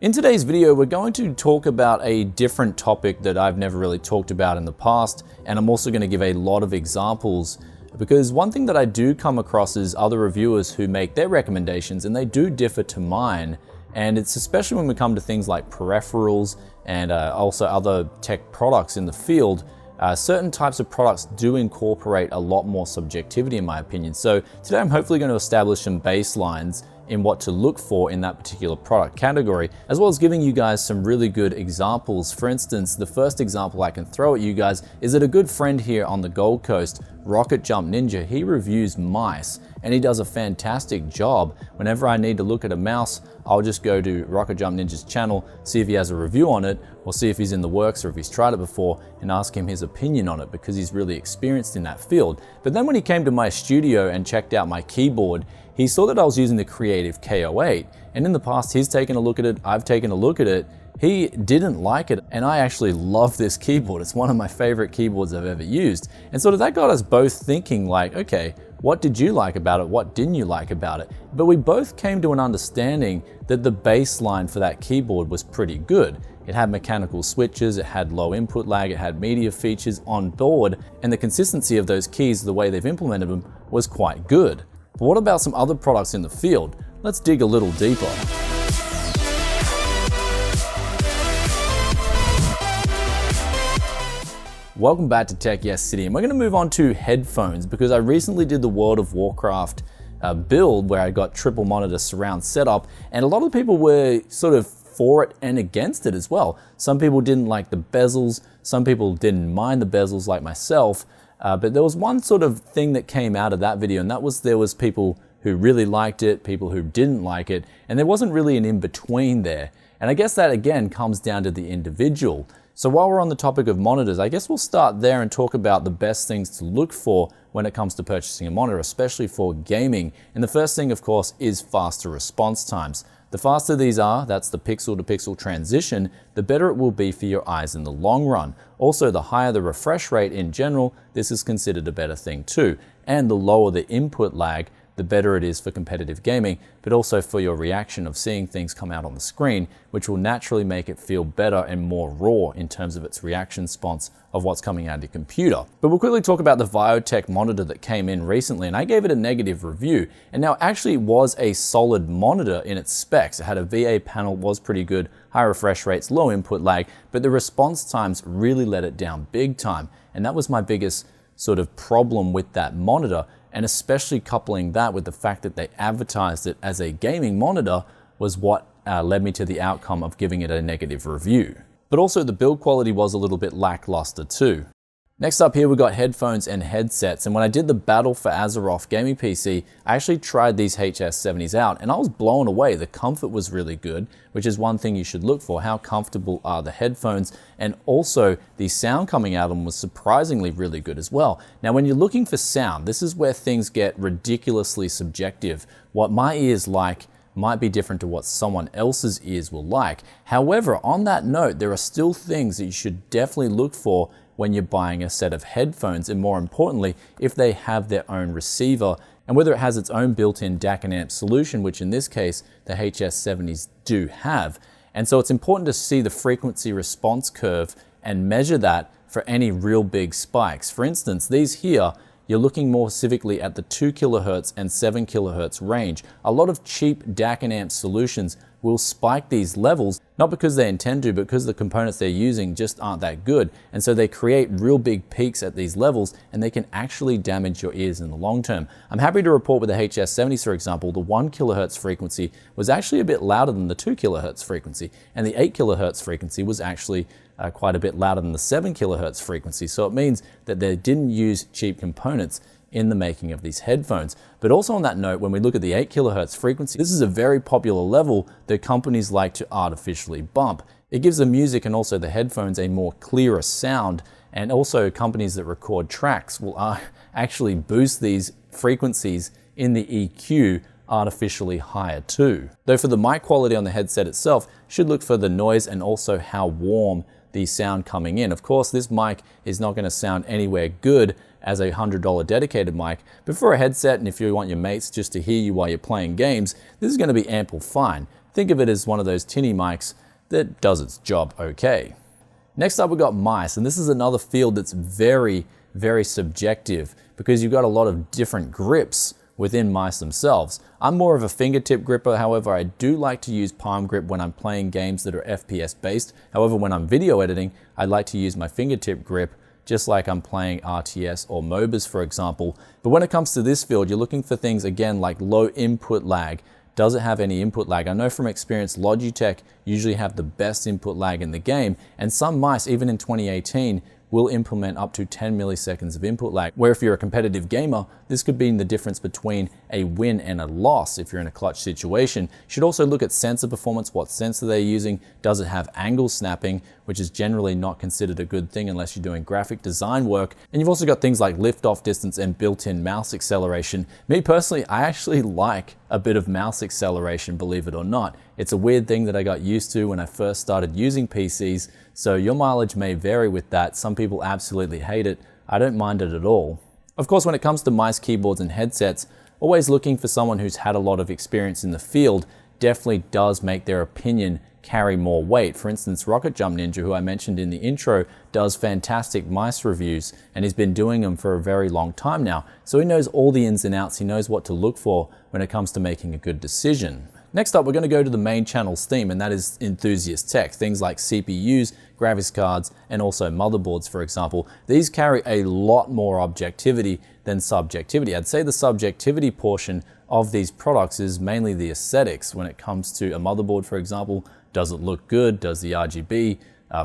In today's video, we're going to talk about a different topic that I've never really talked about in the past, and I'm also going to give a lot of examples because one thing that I do come across is other reviewers who make their recommendations and they do differ to mine, and it's especially when we come to things like peripherals and also other tech products in the field. Certain types of products do incorporate a lot more subjectivity in my opinion. So today I'm hopefully going to establish some baselines in what to look for in that particular product category, as well as giving you guys some really good examples. For instance, the first example I can throw at you guys is that a good friend here on the Gold Coast, Rocket Jump Ninja, he reviews mice and he does a fantastic job. Whenever I need to look at a mouse, I'll just go to Rocket Jump Ninja's channel, see if he has a review on it, or see if he's in the works or if he's tried it before, and ask him his opinion on it because he's really experienced in that field. But then when he came to my studio and checked out my keyboard, he saw that I was using the Creative K08, and in the past he's taken a look at it, I've taken a look at it. He didn't like it, and I actually love this keyboard. It's one of my favorite keyboards I've ever used. And so that got us both thinking like, okay, what did you like about it? What didn't you like about it? But we both came to an understanding that the baseline for that keyboard was pretty good. It had mechanical switches, it had low input lag, it had media features on board, and the consistency of those keys, the way they've implemented them, was quite good. But what about some other products in the field? Let's dig a little deeper. Welcome back to Tech Yes City, and we're going to move on to headphones because I recently did the World of Warcraft build where I got triple monitor surround setup, and a lot of people were sort of for it and against it as well. Some people didn't like the bezels, some people didn't mind the bezels like myself, but there was one sort of thing that came out of that video, and that was there was people who really liked it, people who didn't like it, and there wasn't really an in-between there. And I guess that again comes down to the individual. So while we're on the topic of monitors, I guess we'll start there and talk about the best things to look for when it comes to purchasing a monitor, especially for gaming. And the first thing, of course, is faster response times. The faster these are, that's the pixel to pixel transition, the better it will be for your eyes in the long run. Also, the higher the refresh rate in general, this is considered a better thing too. And the lower the input lag, the better it is for competitive gaming, but also for your reaction of seeing things come out on the screen, which will naturally make it feel better and more raw in terms of its reaction response of what's coming out of your computer. But we'll quickly talk about the Viotech monitor that came in recently, and I gave it a negative review. And now actually it was a solid monitor in its specs. It had a VA panel, was pretty good, high refresh rates, low input lag, but the response times really let it down big time. And that was my biggest sort of problem with that monitor. And especially coupling that with the fact that they advertised it as a gaming monitor was what led me to the outcome of giving it a negative review. But also the build quality was a little bit lackluster too. Next up here we got headphones and headsets, and when I did the Battle for Azeroth gaming PC, I actually tried these HS70s out and I was blown away. The comfort was really good, which is one thing you should look for. How comfortable are the headphones? And also the sound coming out of them was surprisingly really good as well. Now when you're looking for sound, this is where things get ridiculously subjective. What my ears like might be different to what someone else's ears will like. However, on that note, there are still things that you should definitely look for when you're buying a set of headphones, and more importantly, if they have their own receiver and whether it has its own built-in DAC and amp solution, which in this case, the HS70s do have. And so it's important to see the frequency response curve and measure that for any real big spikes. For instance, these here, you're looking more specifically at the 2 kHz and 7 kHz range. A lot of cheap DAC and amp solutions will spike these levels, not because they intend to, but because the components they're using just aren't that good. And so they create real big peaks at these levels, and they can actually damage your ears in the long term. I'm happy to report with the HS70s, for example, the 1 kHz frequency was actually a bit louder than the 2 kHz frequency, and the 8 kHz frequency was actually quite a bit louder than the 7 kHz frequency. So it means that they didn't use cheap components in the making of these headphones. But also on that note, when we look at the 8 kHz frequency, this is a very popular level that companies like to artificially bump. It gives the music and also the headphones a more clearer sound, and also companies that record tracks will actually boost these frequencies in the EQ artificially higher too. Though for the mic quality on the headset itself, should look for the noise and also how warm the sound coming in. Of course, this mic is not going to sound anywhere good as a $100 dedicated mic, but for a headset and if you want your mates just to hear you while you're playing games, this is going to be ample fine. think of it as one of those tinny mics that does its job okay. Next up, we've got mice, and this is another field that's very, very subjective because you've got a lot of different grips within mice themselves. I'm more of a fingertip gripper, however, I do like to use palm grip when I'm playing games that are FPS based. However, when I'm video editing, I like to use my fingertip grip just like I'm playing RTS or MOBAs, for example. But when it comes to this field, you're looking for things, again, like low input lag. Does it have any input lag? I know from experience, Logitech usually have the best input lag in the game, and some mice, even in 2018, will implement up to 10 milliseconds of input lag, where if you're a competitive gamer, this could be the difference between a win and a loss if you're in a clutch situation. You should also look at sensor performance, what sensor they're using. Does it have angle snapping, which is generally not considered a good thing unless you're doing graphic design work. And you've also got things like lift-off distance and built-in mouse acceleration. Me personally, I actually like a bit of mouse acceleration, believe it or not. It's a weird thing that I got used to when I first started using PCs, so your mileage may vary with that. Some people absolutely hate it. I don't mind it at all. Of course, when it comes to mice, keyboards, and headsets, always looking for someone who's had a lot of experience in the field definitely does make their opinion carry more weight. For instance, Rocket Jump Ninja, who I mentioned in the intro, does fantastic mice reviews, and he's been doing them for a very long time now. So he knows all the ins and outs, he knows what to look for when it comes to making a good decision. Next up, we're going to go to the main channel's theme, and that is enthusiast tech. Things like CPUs, graphics cards, and also motherboards, for example. These carry a lot more objectivity than subjectivity. I'd say the subjectivity portion of these products is mainly the aesthetics. When it comes to a motherboard, for example, does it look good? Does the RGB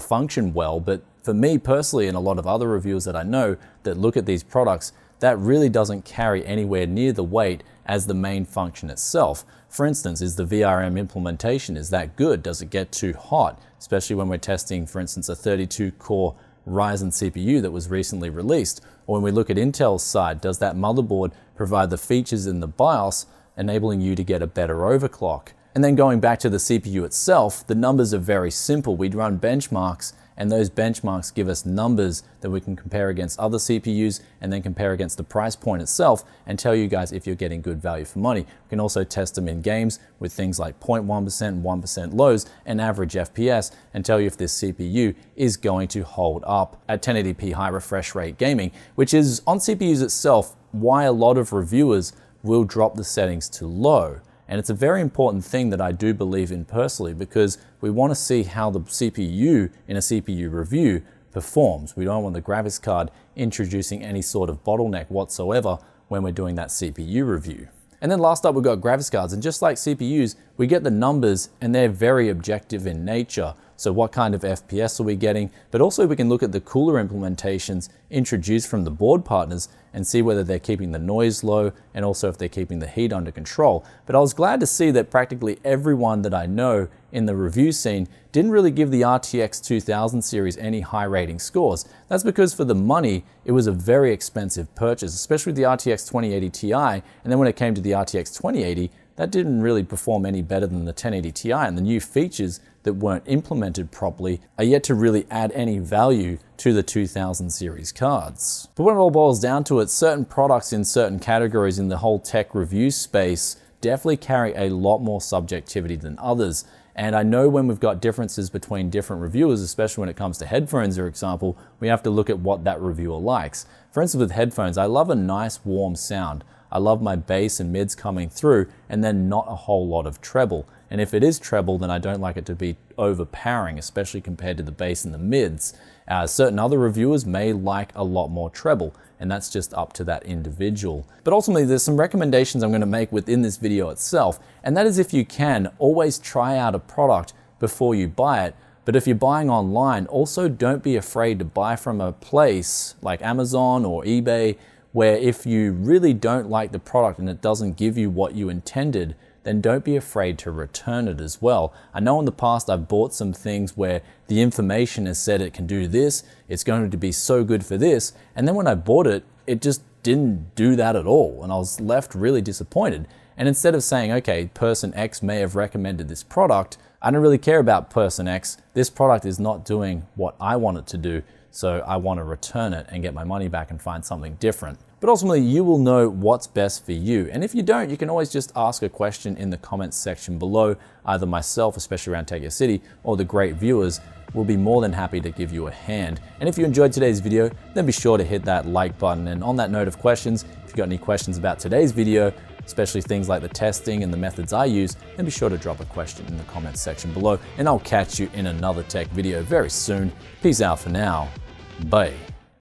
function well? But for me personally, and a lot of other reviewers that I know that look at these products, that really doesn't carry anywhere near the weight as the main function itself. For instance, is the VRM implementation, is that good? Does it get too hot? Especially when we're testing, for instance, a 32-core Ryzen CPU that was recently released. Or when we look at Intel's side, does that motherboard provide the features in the BIOS enabling you to get a better overclock? And then going back to the CPU itself, the numbers are very simple. We'd run benchmarks, and those benchmarks give us numbers that we can compare against other CPUs and then compare against the price point itself and tell you guys if you're getting good value for money. We can also test them in games with things like 0.1% and 1% lows and average FPS and tell you if this CPU is going to hold up at 1080p high refresh rate gaming, which is on CPUs itself why a lot of reviewers will drop the settings to low. And it's a very important thing that I do believe in personally because we want to see how the CPU in a CPU review performs. We don't want the graphics card introducing any sort of bottleneck whatsoever when we're doing that CPU review. And then last up, we've got graphics cards. And just like CPUs, we get the numbers and they're very objective in nature. So what kind of FPS are we getting? But also we can look at the cooler implementations introduced from the board partners and see whether they're keeping the noise low and also if they're keeping the heat under control. But I was glad to see that practically everyone that I know in the review scene didn't really give the RTX 2000 series any high rating scores. That's because for the money, it was a very expensive purchase, especially with the RTX 2080 Ti. And then when it came to the RTX 2080, that didn't really perform any better than the 1080 Ti, and the new features that weren't implemented properly are yet to really add any value to the 2000 series cards. But when it all boils down to it, certain products in certain categories in the whole tech review space definitely carry a lot more subjectivity than others. And I know when we've got differences between different reviewers, especially when it comes to headphones, for example, we have to look at what that reviewer likes. For instance, with headphones, I love a nice warm sound. I love my bass and mids coming through and then not a whole lot of treble. And if it is treble, then I don't like it to be overpowering, especially compared to the bass and the mids. Certain other reviewers may like a lot more treble, and that's just up to that individual. But ultimately, there's some recommendations I'm going to make within this video itself, and that is if you can, always try out a product before you buy it. But if you're buying online, also don't be afraid to buy from a place like Amazon or eBay, where if you really don't like the product and it doesn't give you what you intended, then don't be afraid to return it as well. I know in the past I've bought some things where the information has said it can do this, it's going to be so good for this, and then when I bought it, it just didn't do that at all, and I was left really disappointed. And instead of saying, okay, person X may have recommended this product, I don't really care about person X, this product is not doing what I want it to do, so I want to return it and get my money back and find something different. But ultimately, you will know what's best for you. And if you don't, you can always just ask a question in the comments section below. Either myself, especially around Tech Your City, or the great viewers will be more than happy to give you a hand. And if you enjoyed today's video, then be sure to hit that like button. And on that note of questions, if you've got any questions about today's video, especially things like the testing and the methods I use, then be sure to drop a question in the comments section below. And I'll catch you in another tech video very soon. Peace out for now. Bye.